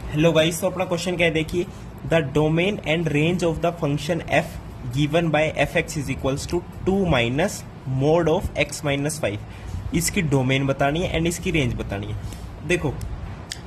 Hello guys, तो अपना question क्या है देखिए। The domain and range of the function f given by f x is equals to 2 minus mod of x minus 5। इसकी domain बतानी है एंड इसकी रेंज बतानी है। देखो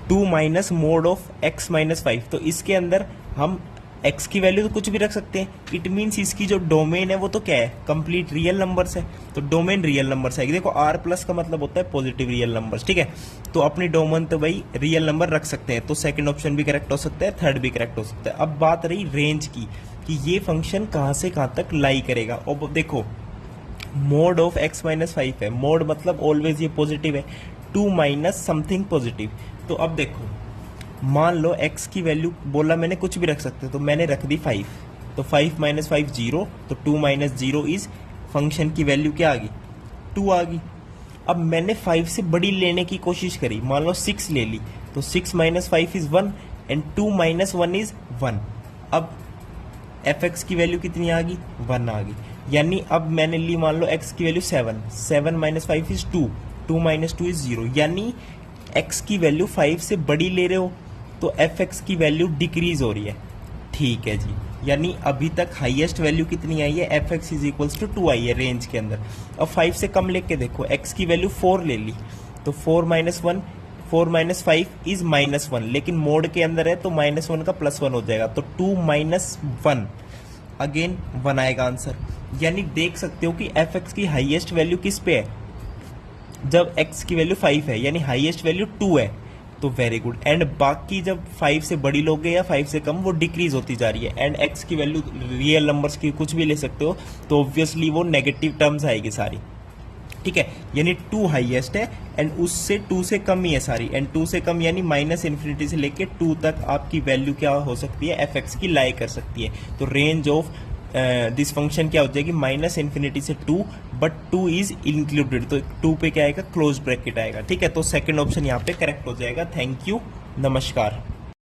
2 minus mod of x minus 5, तो इसके अंदर हम x की वैल्यू तो कुछ भी रख सकते हैं। इट मीन्स इसकी जो डोमेन है वो तो क्या है, कंप्लीट रियल नंबर्स है, तो डोमेन रियल नंबर्स है। देखो r प्लस का मतलब होता है पॉजिटिव रियल नंबर्स, ठीक है। तो अपनी डोमेन तो भाई रियल नंबर रख सकते हैं, तो सेकंड ऑप्शन भी करेक्ट हो सकता है, थर्ड भी करेक्ट हो सकता है। अब बात रही रेंज की कि ये फंक्शन कहाँ से कहाँ तक लाई करेगा। अब देखो मोड ऑफ x माइनस 5 है, मोड मतलब ऑलवेज ये पॉजिटिव है, 2 माइनस समथिंग पॉजिटिव। तो अब देखो मान लो x की वैल्यू बोला मैंने कुछ भी रख सकते, तो मैंने रख दी 5, तो 5 माइनस 5 0, तो 2 माइनस 0 इज फंक्शन की वैल्यू क्या आ गई, 2 आ गई। अब मैंने 5 से बड़ी लेने की कोशिश करी, मान लो 6 ले ली, तो 6 minus 5 is 1 and 2 minus 1 is 1। अब एफ एक्स की वैल्यू कितनी आ गई, 1 आ गई। यानी अब मैंने ली मान लो x की value 7, 7 minus 5 is 2, 2 minus 2 is 0। यानी x की वैल्यू 5 से बड़ी ले रहे हो तो एफ एक्स की वैल्यू डिक्रीज हो रही है, ठीक है जी। यानी अभी तक हाईएस्ट वैल्यू कितनी आई है, f x is equals to 2 आई है रेंज के अंदर। अब 5 से कम लेके देखो, x की वैल्यू 4 ले ली, तो 4 माइनस 1, 4 माइनस 5 इज माइनस 1, लेकिन मोड के अंदर है तो माइनस 1 का प्लस 1 हो जाएगा, तो 2 माइनस 1 अगेन 1 आएगा आंसर। यानी देख सकते हो कि एफ एक्स की हाईएस्ट वैल्यू किस पे है, जब x की वैल्यू 5 है, यानी हाईएस्ट वैल्यू 2 है, तो वेरी गुड। एंड बाकी जब 5 से बड़ी लोगे या 5 से कम, वो डिक्रीज होती जा रही है। एंड x की वैल्यू रियल नंबर्स की कुछ भी ले सकते हो, तो ऑब्वियसली वो नेगेटिव टर्म्स आएगी सारी, ठीक है। यानी 2 हाईएस्ट है एंड उससे 2 से कम ही है सारी, एंड 2 से कम यानी माइनस इन्फिनिटी से लेके 2 तक आपकी वैल्यू क्या हो सकती है, एफ एक्स की लाई कर सकती है। तो रेंज ऑफ दिस फंक्शन क्या हो जाएगी, माइनस इन्फिनिटी से 2, बट 2 इज इंक्लूडेड, तो 2 पे क्या आएगा, क्लोज ब्रैकेट आएगा, ठीक है। तो सेकंड ऑप्शन यहाँ पे करेक्ट हो जाएगा। थैंक यू, नमस्कार।